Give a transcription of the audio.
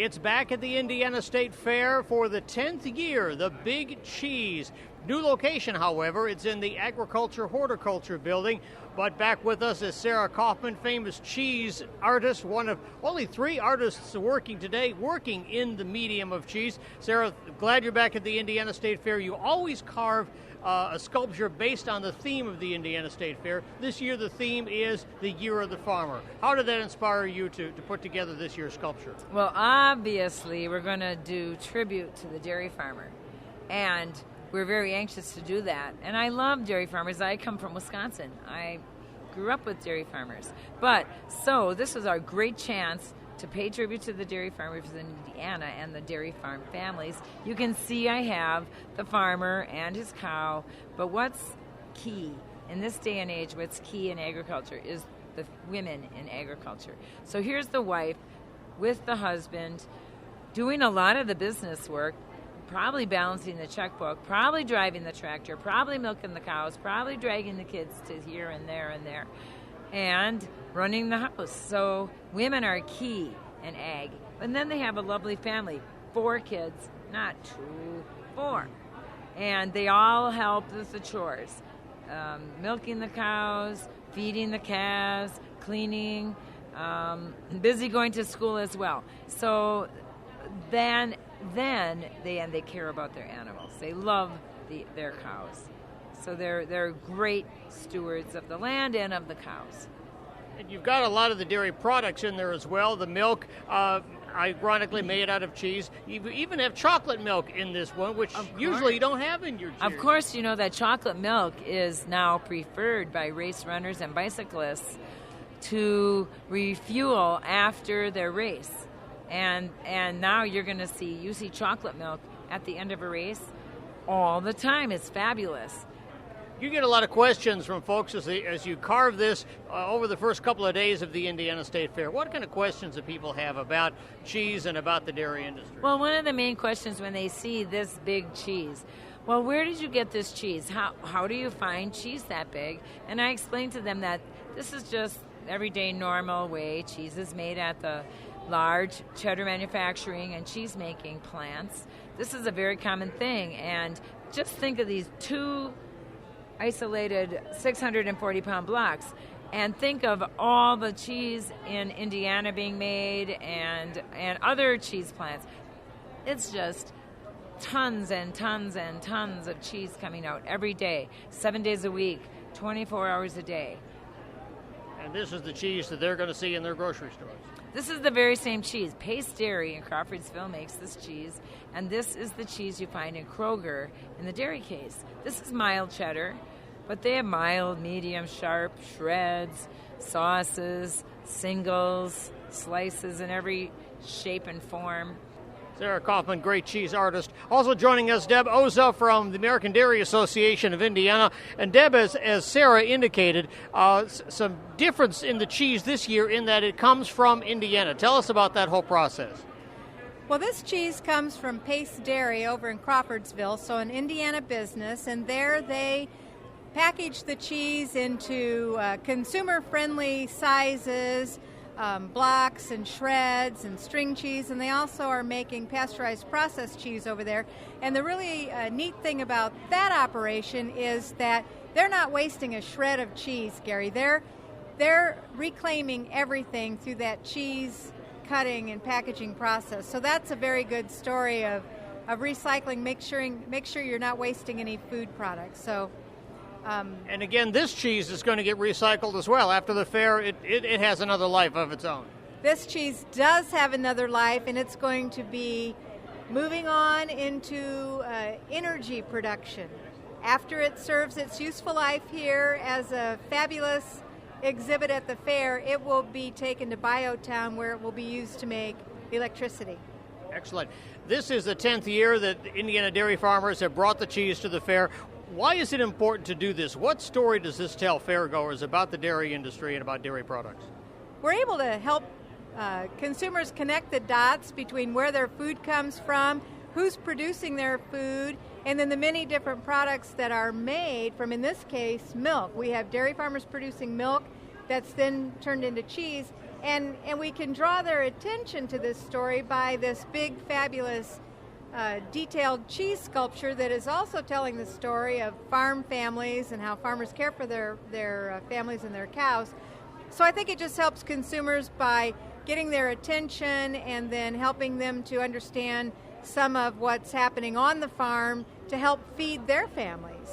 It's back at the Indiana State Fair for the 10th year, the Big Cheese. New location, however, it's in the Horticulture building. But back with us is Sarah Kauffman, famous cheese artist, one of only 3 artists working today, working in the medium of cheese. Sarah, glad you're back at the Indiana State Fair. You always carve a sculpture based on the theme of the Indiana State Fair. This year the theme is the Year of the Farmer. How did that inspire you to put together this year's sculpture? Well, obviously we're going to do tribute to the dairy farmer, and we're very anxious to do that. And I love dairy farmers. I come from Wisconsin. I grew up with dairy farmers. So this was our great chance to pay tribute to the dairy farmers in Indiana and the dairy farm families. You can see I have the farmer and his cow, but what's key in this day and age, what's key in agriculture is the women in agriculture. So here's the wife with the husband doing a lot of the business work, probably balancing the checkbook, probably driving the tractor, probably milking the cows, probably dragging the kids to here and there, and running the house. So women are key in ag. And then they have a lovely family, 4 kids, not 2, 4. And they all help with the chores, milking the cows, feeding the calves, cleaning, busy going to school as well. So then they care about their animals. They love their cows. So they're great stewards of the land and of the cows. And you've got a lot of the dairy products in there as well. The milk, ironically made out of cheese. You even have chocolate milk in this one, which usually you don't have in your cheese. Of course, you know that chocolate milk is now preferred by race runners and bicyclists to refuel after their race. And now you're going to see chocolate milk at the end of a race all the time. It's fabulous. You get a lot of questions from folks as you carve this over the first couple of days of the Indiana State Fair. What kind of questions do people have about cheese and about the dairy industry? Well, one of the main questions when they see this big cheese, well, where did you get this cheese? How do you find cheese that big? And I explained to them that this is just everyday normal way. Cheese is made at the large cheddar manufacturing and cheese making plants. This is a very common thing. And just think of these 2 isolated 640-pound blocks, and think of all the cheese in Indiana being made and other cheese plants. It's just tons and tons and tons of cheese coming out every day, 7 days a week, 24 hours a day. And this is the cheese that they're going to see in their grocery stores. This is the very same cheese. Pace Dairy in Crawfordsville makes this cheese, and this is the cheese you find in Kroger in the dairy case. This is mild cheddar, but they have mild, medium, sharp, shreds, sauces, singles, slices in every shape and form. Sarah Kauffman, great cheese artist. Also joining us, Deb Oza from the American Dairy Association of Indiana. And Deb, as Sarah indicated, some difference in the cheese this year in that it comes from Indiana. Tell us about that whole process. Well, this cheese comes from Pace Dairy over in Crawfordsville, so an Indiana business, and there they package the cheese into consumer-friendly sizes, blocks and shreds and string cheese, and they also are making pasteurized processed cheese over there. And the really neat thing about that operation is that they're not wasting a shred of cheese, Gary. They're reclaiming everything through that cheese cutting and packaging process. So that's a very good story of recycling, make sure you're not wasting any food products. So. And again, this cheese is going to get recycled as well. After the fair, it has another life of its own. This cheese does have another life, and it's going to be moving on into energy production. After it serves its useful life here as a fabulous exhibit at the fair, it will be taken to Biotown, where it will be used to make electricity. Excellent. This is the 10th year that the Indiana dairy farmers have brought the cheese to the fair. Why is it important to do this? What story does this tell fairgoers about the dairy industry and about dairy products? We're able to help consumers connect the dots between where their food comes from, who's producing their food, and then the many different products that are made from, in this case, milk. We have dairy farmers producing milk that's then turned into cheese, And we can draw their attention to this story by this big, fabulous, detailed cheese sculpture that is also telling the story of farm families and how farmers care for their families and their cows. So I think it just helps consumers by getting their attention and then helping them to understand some of what's happening on the farm to help feed their families.